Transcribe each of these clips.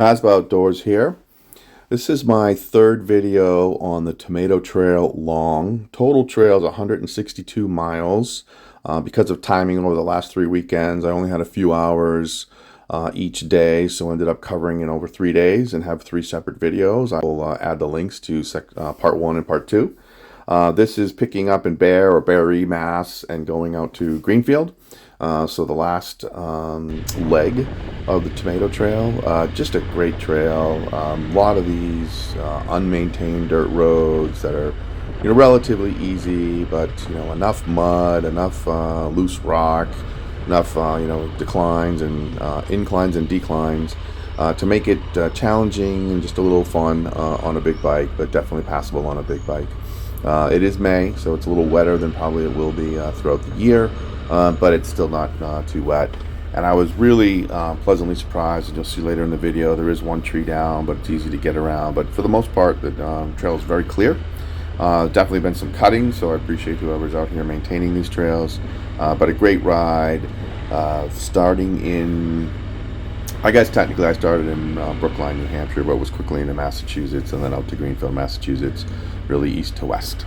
Asbo Outdoors here. This is my third video on the Tomato Trail long. Total trail is 162 miles. Because of timing over the last 3 weekends, I only had a few hours each day, so ended up covering in over 3 days and have three separate videos. I will add the links to part one and part two. This is picking up in Bear or Barre, Mass, and going out to Greenfield. So the last leg of the Tomato Trail, just a great trail. A lot of these unmaintained dirt roads that are, relatively easy, but enough mud, enough loose rock, enough declines and inclines and declines to make it challenging and just a little fun on a big bike, but definitely passable on a big bike. It is May, so it's a little wetter than probably it will be throughout the year, but it's still not too wet. And I was really pleasantly surprised, and you'll see later in the video, there is one tree down, but it's easy to get around. But for the most part, the trail is very clear. Definitely been some cutting, so I appreciate whoever's out here maintaining these trails. But a great ride, starting in, I guess technically I started in Brookline, New Hampshire, but was quickly into Massachusetts and then out to Greenfield, Massachusetts, really east to west.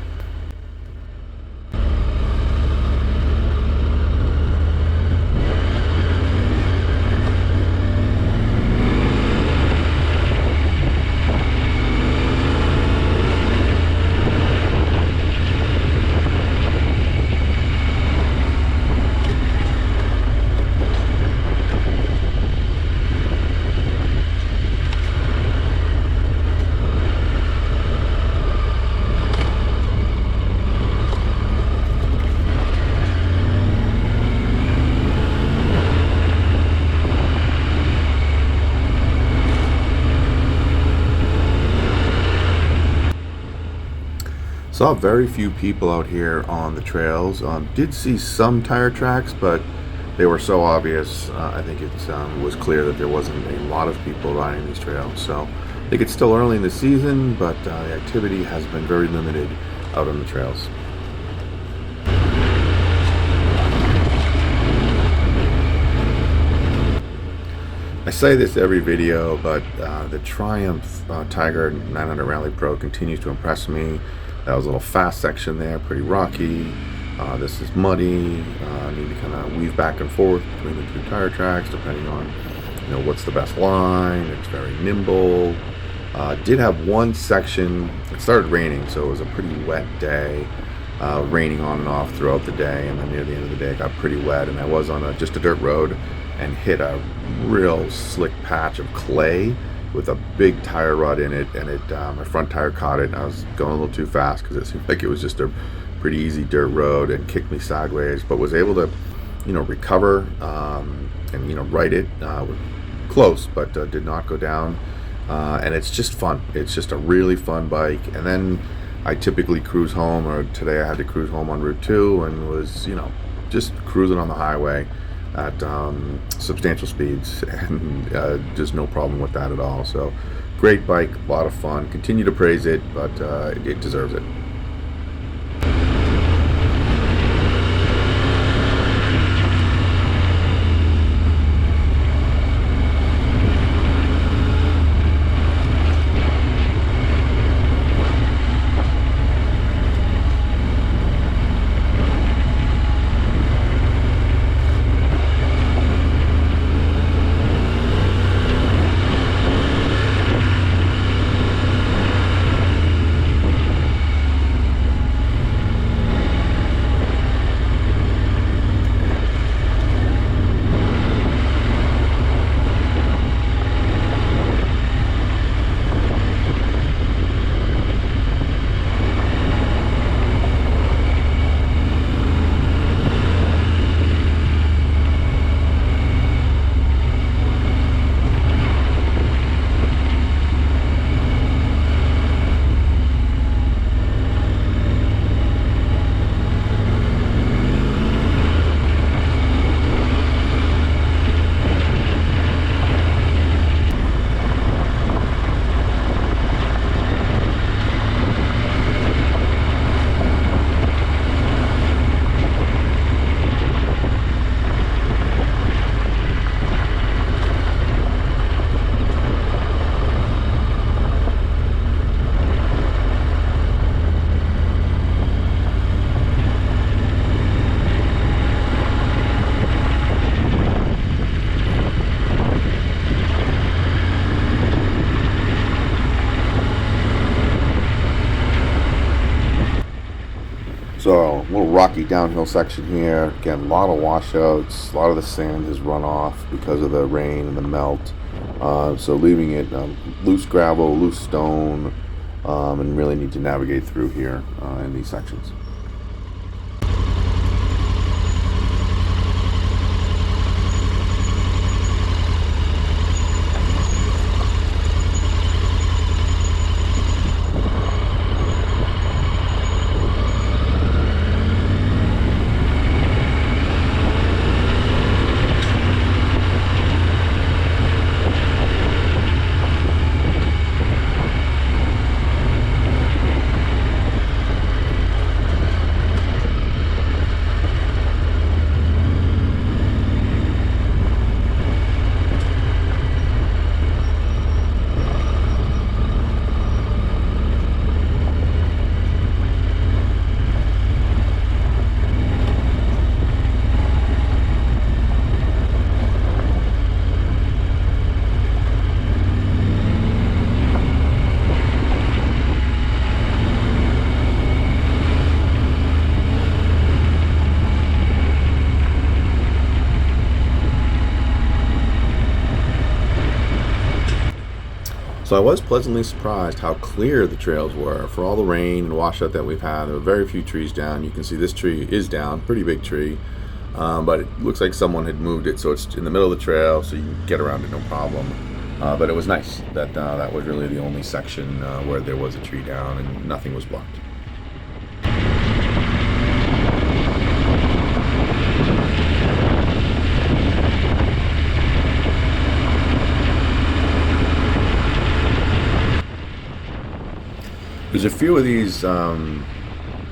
Saw very few people out here on the trails. Did see some tire tracks, but they were so obvious. I think it was clear that there wasn't a lot of people riding these trails. So I think it's still early in the season, but the activity has been very limited out on the trails. I say this every video, but the Triumph Tiger 900 Rally Pro continues to impress me. That was a little fast section there, pretty rocky. This is muddy. I need to kind of weave back and forth between the two tire tracks, depending on what's the best line. It's very nimble. Did have one section. It started raining, so it was a pretty wet day. Raining on and off throughout the day, and then near the end of the day, it got pretty wet. And I was on just a dirt road and hit a real slick patch of clay with a big tire rut in it, and my front tire caught it, and I was going a little too fast because it seemed like it was just a pretty easy dirt road, and kicked me sideways, but was able to recover and right it close, but did not go down. And it's just fun. It's just a really fun bike. And then I typically cruise home, or today I had to cruise home on Route 2 and was just cruising on the highway at substantial speeds, and just no problem with that at all. So great bike, a lot of fun. Continue to praise it, but it deserves it. So a little rocky downhill section here. Again, a lot of washouts. A lot of the sand has run off because of the rain and the melt. So leaving it loose gravel, loose stone, and really need to navigate through here in these sections. So I was pleasantly surprised how clear the trails were for all the rain and washout that we've had. There were very few trees down. You can see this tree is down, pretty big tree, but it looks like someone had moved it, so it's in the middle of the trail, so you can get around it no problem. But it was nice that that was really the only section where there was a tree down and nothing was blocked. There's a few of these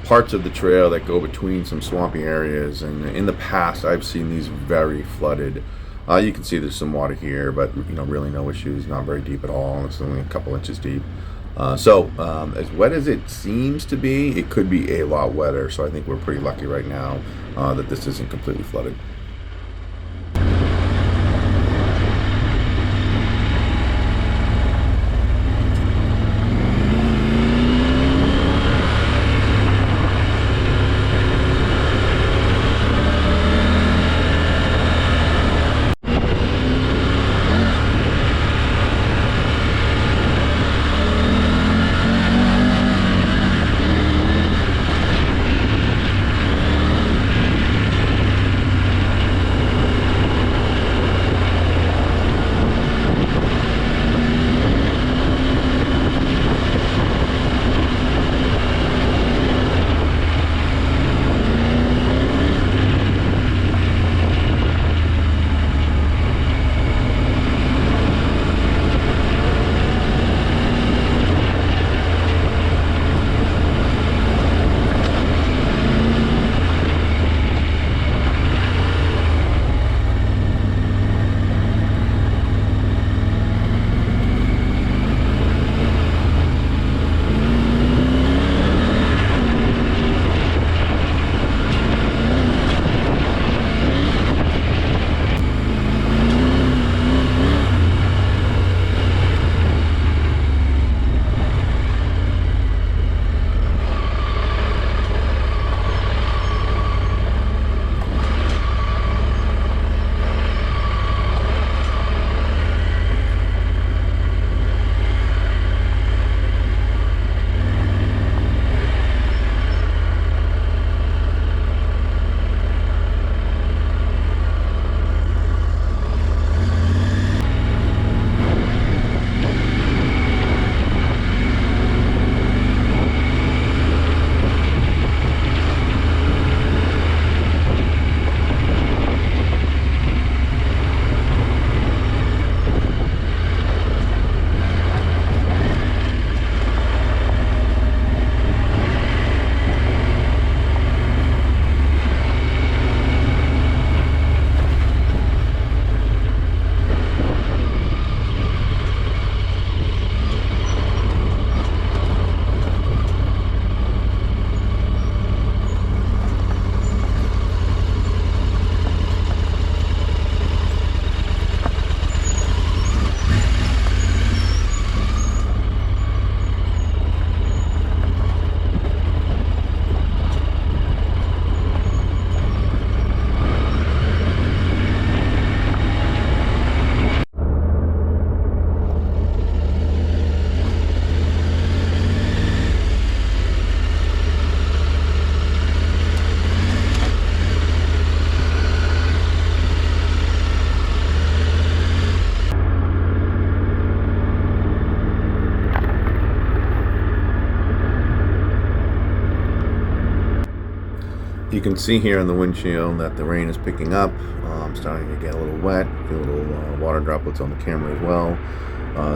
parts of the trail that go between some swampy areas, and in the past I've seen these very flooded. You can see there's some water here, but really no issues, not very deep at all. It's only a couple inches deep. So as wet as it seems to be, it could be a lot wetter. So I think we're pretty lucky right now that this isn't completely flooded. can see here on the windshield that the rain is picking up. I'm starting to get a little wet, feel a little water droplets on the camera as well.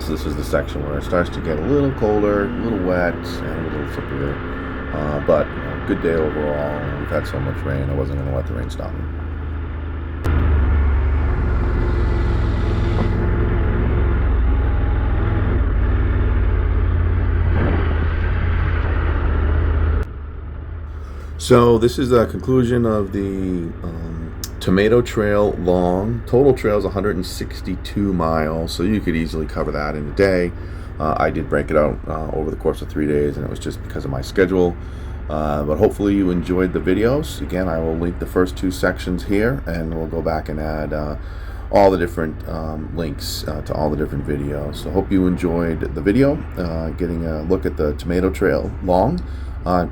So this is the section where it starts to get a little colder, a little wet, and a little slippier. But good day overall. We've had so much rain, I wasn't going to let the rain stop me. So this is the conclusion of the Tomato Trail long. Total trail is 162 miles, so you could easily cover that in a day. I did break it out over the course of 3 days, and it was just because of my schedule. But hopefully you enjoyed the videos. Again, I will link the first 2 sections here, and we'll go back and add all the different links to all the different videos. So hope you enjoyed the video, getting a look at the Tomato Trail long.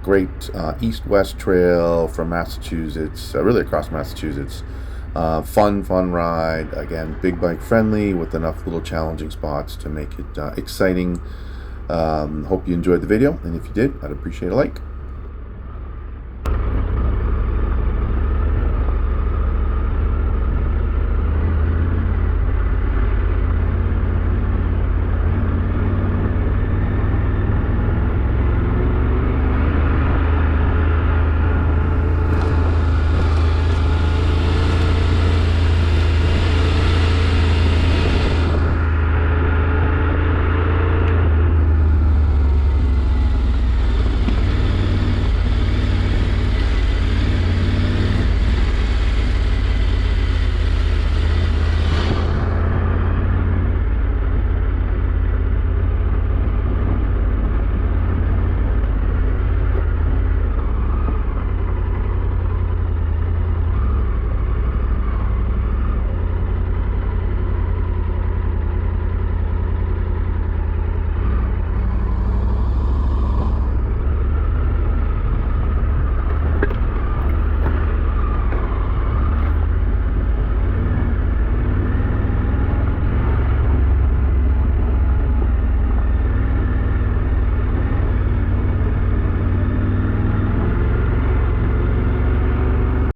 Great east-west trail from Massachusetts, really across Massachusetts. Fun ride. Again, big bike friendly with enough little challenging spots to make it exciting. Hope you enjoyed the video, and if you did, I'd appreciate a like.